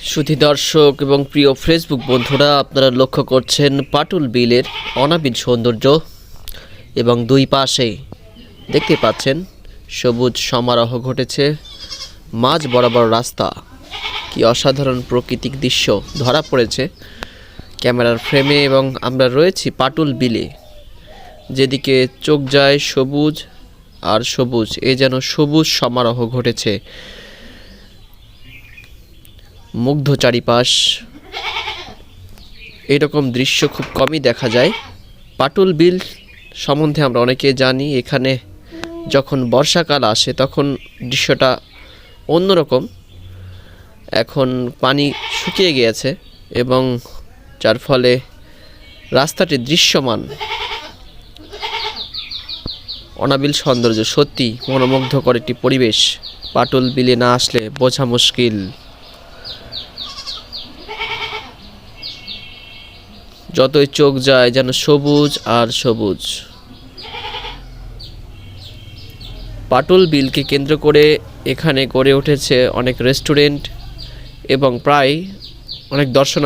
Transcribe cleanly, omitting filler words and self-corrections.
সুধী দর্শক এবং প্রিয় ফেসবুক বন্ধুরা, আপনারা লক্ষ্য করছেন পাটুল বিলের অনাবিল সৌন্দর্য এবং দুই পাশে দেখতে পাচ্ছেন সবুজ সমারোহ ঘটেছে। মাঝ বরাবর রাস্তা, কি অসাধারণ প্রাকৃতিক দৃশ্য ধরা পড়েছে ক্যামেরার ফ্রেমে। এবং আমরা রয়েছি পাটুল বিলে, যেদিকে চোখ যায় সবুজ আর সবুজ, এ যেন সবুজ সমারোহ ঘটেছে। মুগ্ধ চারিপাশ, এরকম দৃশ্য খুব কমই দেখা যায়। পাটুল বিল সম্বন্ধে আমরা অনেকে জানি, এখানে যখন বর্ষাকাল আসে তখন দৃশ্যটা অন্যরকম। এখন পানি শুকিয়ে গিয়েছে এবং যার ফলে রাস্তাটি দৃশ্যমান। অনাবিল সৌন্দর্য, সত্যি মনোমুগ্ধকর একটি পরিবেশ। পাটুল বিলে না আসলে বোঝা মুশকিল। যতই চোখ যায় যেন সবুজ আর সবুজ। পাটুল বিলকে কেন্দ্র করে এখানে গড়ে উঠেছে অনেক রেস্টুরেন্ট এবং প্রায় অনেক দর্শনার্থী